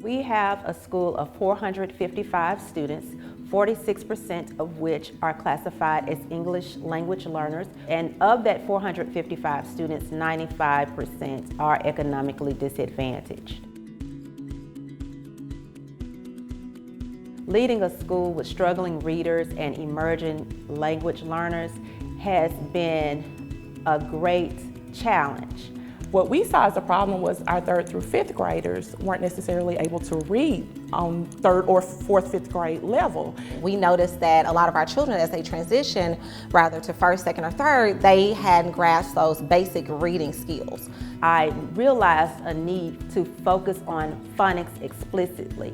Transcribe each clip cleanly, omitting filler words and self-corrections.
We have a school of 455 students, 46% of which are classified as English language learners. And of that 455 students, 95% are economically disadvantaged. Leading a school with struggling readers and emerging language learners has been a great challenge. What we saw as a problem was our 3rd through 5th graders weren't necessarily able to read on 3rd or 4th, 5th grade level. We noticed that a lot of our children, as they transition rather to 1st, 2nd, or 3rd, they hadn't grasped those basic reading skills. I realized a need to focus on phonics explicitly.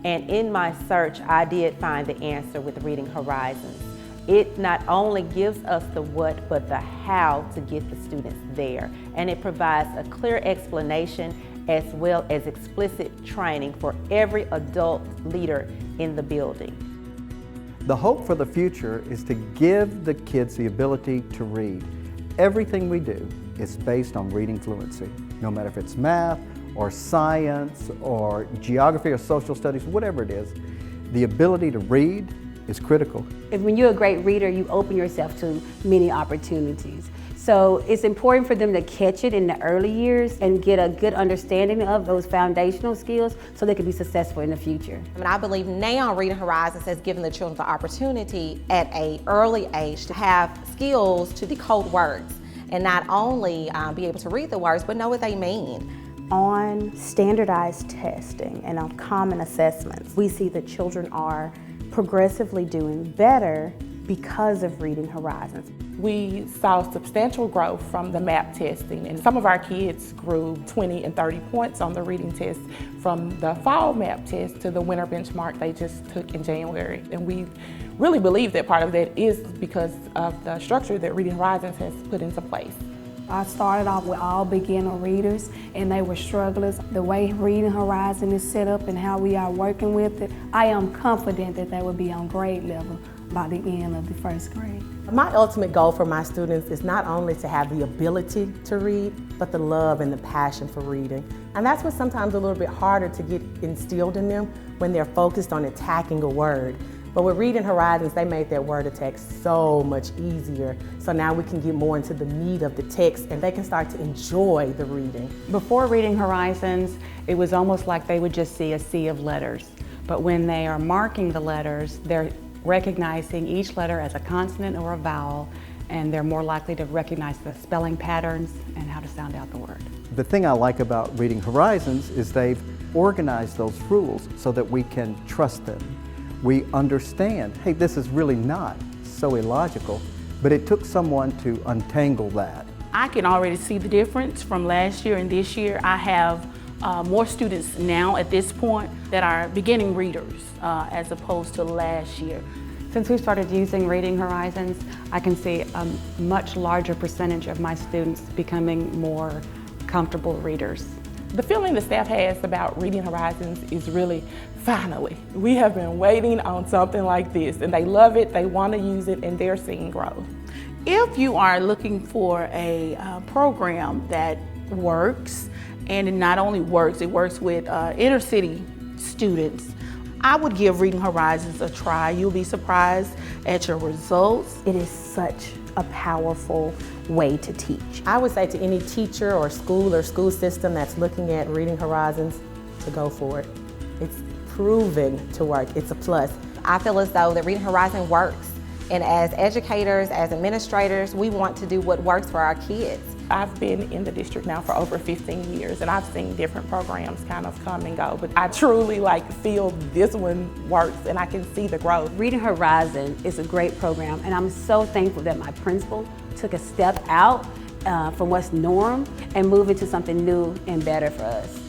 And in my search, I did find the answer with Reading Horizons. It not only gives us the what, but the how to get the students there. And it provides a clear explanation as well as explicit training for every adult leader in the building. The hope for the future is to give the kids the ability to read. Everything we do is based on reading fluency, no matter if it's math or science or geography or social studies, whatever it is. The ability to read is critical. When you're a great reader, you open yourself to many opportunities. So it's important for them to catch it in the early years and get a good understanding of those foundational skills so they can be successful in the future. I believe now Reading Horizons has given the children the opportunity at an early age to have skills to decode words and not only be able to read the words, but know what they mean. On standardized testing and on common assessments, we see that children are progressively doing better because of Reading Horizons. We saw substantial growth from the MAP testing, and some of our kids grew 20 and 30 points on the reading test from the fall MAP test to the winter benchmark they just took in January. And we really believe that part of that is because of the structure that Reading Horizons has put into place. I started off with all beginner readers and they were strugglers. The way Reading Horizon is set up and how we are working with it, I am confident that they will be on grade level by the end of the 1st grade. My ultimate goal for my students is not only to have the ability to read, but the love and the passion for reading. And that's what's sometimes a little bit harder to get instilled in them when they're focused on attacking a word. But with Reading Horizons, they made that word attack so much easier. So now we can get more into the meat of the text and they can start to enjoy the reading. Before Reading Horizons, it was almost like they would just see a sea of letters. But when they are marking the letters, they're recognizing each letter as a consonant or a vowel, and they're more likely to recognize the spelling patterns and how to sound out the word. The thing I like about Reading Horizons is they've organized those rules so that we can trust them. We understand, hey, this is really not so illogical, but it took someone to untangle that. I can already see the difference from last year and this year. I have more students now at this point that are beginning readers as opposed to last year. Since we started using Reading Horizons, I can see a much larger percentage of my students becoming more comfortable readers. The feeling the staff has about Reading Horizons is really, finally. We have been waiting on something like this, and they love it, they want to use it, and they're seeing growth. If you are looking for a program that works, and it not only works, it works with inner city students, I would give Reading Horizons a try. You'll be surprised at your results. It is such a powerful way to teach. I would say to any teacher or school system that's looking at Reading Horizons to go for it. It's proven to work. It's a plus. I feel as though that Reading Horizon works, and as educators, as administrators, we want to do what works for our kids. I've been in the district now for over 15 years, and I've seen different programs kind of come and go, but I truly feel this one works, and I can see the growth. Reading Horizon is a great program, and I'm so thankful that my principal took a step out from what's norm and moved into something new and better for us.